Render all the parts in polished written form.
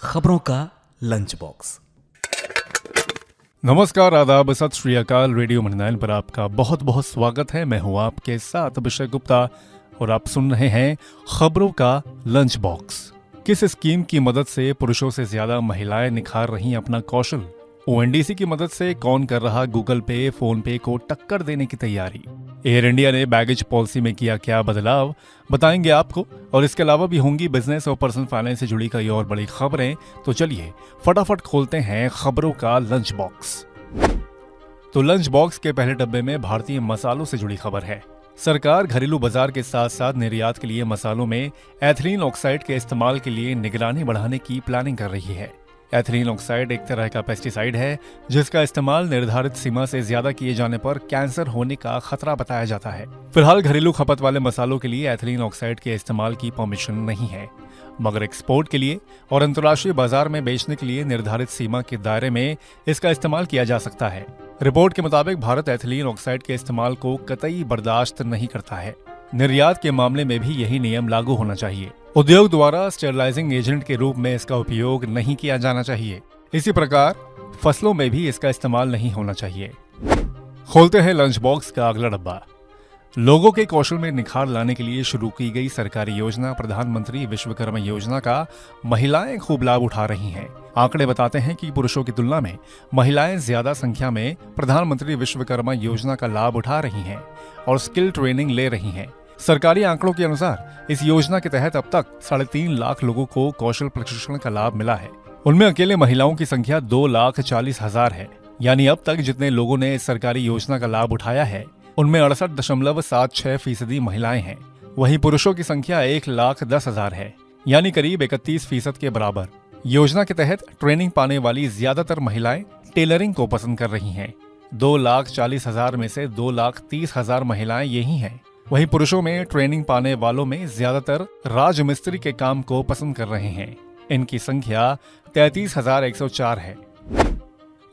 खबरों का lunch box. नमस्कार, आदाब, सत श्री अकाल। रेडियो मननाइन पर आपका बहुत बहुत स्वागत है। मैं हूं आपके साथ अभिषेक गुप्ता और आप सुन रहे हैं खबरों का लंच बॉक्स। किस स्कीम की मदद से पुरुषों से ज्यादा महिलाएं निखार रही अपना कौशल? ओएनडीसी की मदद से कौन कर रहा गूगल पे, फोन पे को टक्कर देने की तैयारी? एयर इंडिया ने बैगेज पॉलिसी में किया क्या बदलाव, बताएंगे आपको। और इसके अलावा भी होंगी बिजनेस और पर्सनल फाइनेंस से जुड़ी कई और बड़ी खबरें। तो चलिए फटाफट खोलते हैं खबरों का लंच बॉक्स। तो लंच बॉक्स के पहले डब्बे में भारतीय मसालों से जुड़ी खबर है। सरकार घरेलू बाजार के साथ साथ निर्यात के लिए मसालों में एथिलीन ऑक्साइड के इस्तेमाल के लिए निगरानी बढ़ाने की प्लानिंग कर रही है। एथिलीन ऑक्साइड एक तरह का पेस्टिसाइड है जिसका इस्तेमाल निर्धारित सीमा से ज्यादा किए जाने पर कैंसर होने का खतरा बताया जाता है। फिलहाल घरेलू खपत वाले मसालों के लिए एथिलीन ऑक्साइड के इस्तेमाल की परमिशन नहीं है, मगर एक्सपोर्ट के लिए और अंतर्राष्ट्रीय बाजार में बेचने के लिए निर्धारित सीमा के दायरे में इसका इस्तेमाल किया जा सकता है। रिपोर्ट के मुताबिक भारत एथिलीन ऑक्साइड के इस्तेमाल को कतई बर्दाश्त नहीं करता है। निर्यात के मामले में भी यही नियम लागू होना चाहिए। उद्योग द्वारा स्टेरलाइजिंग एजेंट के रूप में इसका उपयोग नहीं किया जाना चाहिए। इसी प्रकार फसलों में भी इसका इस्तेमाल नहीं होना चाहिए। खोलते हैं लंच बॉक्स का अगला डब्बा। लोगों के कौशल में निखार लाने के लिए शुरू की गई सरकारी योजना प्रधानमंत्री विश्वकर्मा योजना का महिलाएं खूब लाभ उठा रही हैं। आंकड़े बताते हैं कि पुरुषों की तुलना में महिलाएं ज्यादा संख्या में प्रधानमंत्री विश्वकर्मा योजना का लाभ उठा रही हैं और स्किल ट्रेनिंग ले रही हैं। सरकारी आंकड़ों के अनुसार इस योजना के तहत अब तक 3.5 लाख लोगों को कौशल प्रशिक्षण का लाभ मिला है। उनमें अकेले महिलाओं की संख्या 2,40,000 है। यानी अब तक जितने लोगों ने इस सरकारी योजना का लाभ उठाया है उनमें 68.76% महिलाएं हैं। वहीं पुरुषों की संख्या 1,10,000 है, यानी करीब 31% के बराबर। योजना के तहत ट्रेनिंग पाने वाली ज्यादातर महिलाएं टेलरिंग को पसंद कर रही हैं। 2,40,000 में से 2,30,000 महिलाएं यही हैं। वहीं पुरुषों में ट्रेनिंग पाने वालों में ज्यादातर राजमिस्त्री के काम को पसंद कर रहे हैं। इनकी संख्या 33,104 है।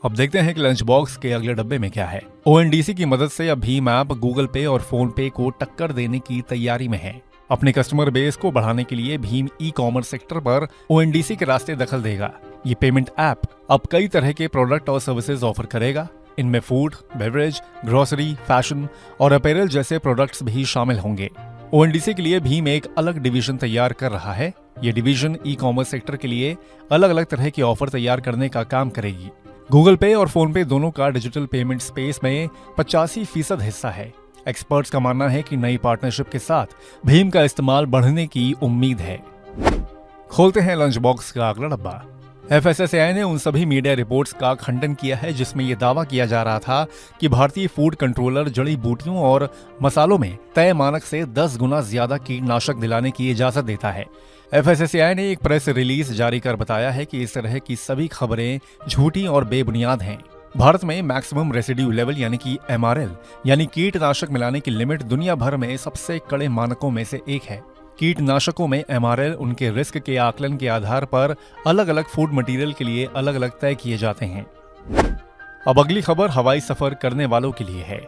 अब देखते हैं कि लंच बॉक्स के अगले डब्बे में क्या है। ओएनडीसी की मदद से अब भीम ऐप गूगल पे और फोन पे को टक्कर देने की तैयारी में है। अपने कस्टमर बेस को बढ़ाने के लिए भीम ई कॉमर्स सेक्टर पर ओएनडीसी के रास्ते दखल देगा। ये पेमेंट ऐप अब कई तरह के प्रोडक्ट और सर्विसेज ऑफर करेगा। इनमें फूड, बेवरेज, ग्रोसरी, फैशन और अपैरल जैसे प्रोडक्ट्स भी शामिल होंगे। ओएनडीसी के लिए भीम एक अलग डिवीजन तैयार कर रहा है। ये डिवीजन ई कॉमर्स सेक्टर के लिए अलग अलग तरह के ऑफर तैयार करने का काम करेगी। गूगल पे और फोन पे दोनों का डिजिटल पेमेंट स्पेस में 85% हिस्सा है। एक्सपर्ट्स का मानना है कि नई पार्टनरशिप के साथ भीम का इस्तेमाल बढ़ने की उम्मीद है। खोलते हैं लंच बॉक्स का अगला डब्बा। एफएसएसएआई ने उन सभी मीडिया रिपोर्ट्स का खंडन किया है जिसमें यह दावा किया जा रहा था कि भारतीय फूड कंट्रोलर जड़ी बूटियों और मसालों में तय मानक से 10 गुना ज्यादा कीटनाशक दिलाने की इजाजत देता है। एफएसएसएआई ने एक प्रेस रिलीज जारी कर बताया है कि इस तरह की सभी खबरें झूठी और बेबुनियाद हैं। भारत में मैक्सिमम रेसिड्यू लेवल यानी कि MRL यानी कीटनाशक मिलाने की लिमिट दुनिया भर में सबसे कड़े मानकों में से एक है। कीटनाशकों में MRL उनके रिस्क के आकलन के आधार पर अलग अलग फूड मटेरियल के लिए अलग अलग तय किए जाते हैं। अब अगली खबर हवाई सफर करने वालों के लिए है।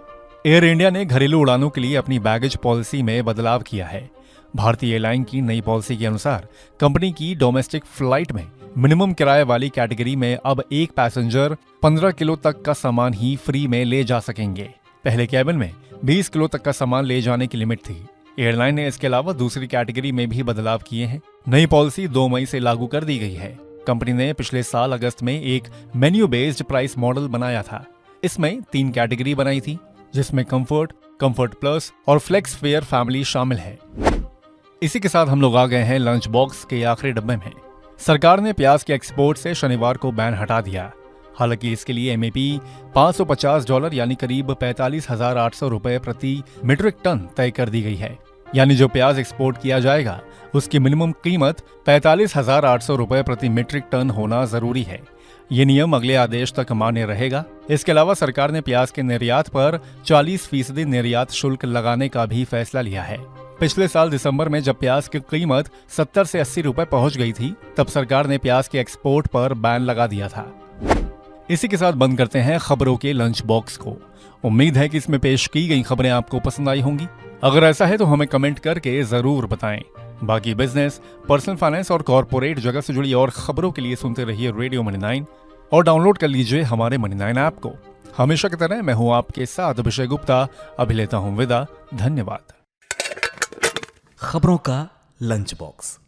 एयर इंडिया ने घरेलू उड़ानों के लिए अपनी बैगेज पॉलिसी में बदलाव किया है। भारतीय एयरलाइन की नई पॉलिसी के अनुसार कंपनी की डोमेस्टिक फ्लाइट में मिनिमम किराए वाली कैटेगरी में अब एक पैसेंजर 15 किलो तक का सामान ही फ्री में ले जा सकेंगे। पहले कैबिन में 20 किलो तक का सामान ले जाने की लिमिट थी। एयरलाइन ने इसके अलावा दूसरी कैटेगरी में भी बदलाव किए हैं। नई पॉलिसी 2 मई से लागू कर दी गई है। कंपनी ने पिछले साल अगस्त में एक मेन्यू बेस्ड प्राइस मॉडल बनाया था। इसमें 3 कैटेगरी बनाई थी जिसमें कंफर्ट, कंफर्ट प्लस और फ्लेक्स फेयर फैमिली शामिल है। इसी के साथ हम लोग आ गए हैं लंच बॉक्स के आखिरी डब्बे में। सरकार ने प्याज के एक्सपोर्ट से शनिवार को बैन हटा दिया। हालांकि इसके लिए MAP $550 यानी करीब 45,800 रुपए प्रति मीट्रिक टन तय कर दी गई है। यानी जो प्याज एक्सपोर्ट किया जाएगा उसकी मिनिमम कीमत 45,800 रुपए प्रति मीट्रिक टन होना जरूरी है। ये नियम अगले आदेश तक मान्य रहेगा। इसके अलावा सरकार ने प्याज के निर्यात पर 40% निर्यात शुल्क लगाने का भी फैसला लिया है। पिछले साल दिसंबर में जब प्याज की कीमत 70 से 80 रुपए पहुंच गई थी तब सरकार ने प्याज के एक्सपोर्ट पर बैन लगा दिया था। इसी के साथ बंद करते हैं खबरों के लंच बॉक्स को। उम्मीद है कि इसमें पेश की गई खबरें आपको पसंद आई होंगी। अगर ऐसा है तो हमें कमेंट करके जरूर बताएं। बाकी बिजनेस, पर्सनल फाइनेंस और कॉर्पोरेट जगत से जुड़ी और खबरों के लिए सुनते रहिए रेडियो मनी 9 और डाउनलोड कर लीजिए हमारे मनी 9 ऐप को। हमेशा की तरह मैं हूं आपके साथ अभिषेक गुप्ता। अभी लेता हूं विदा। धन्यवाद। खबरों का लंच बॉक्स।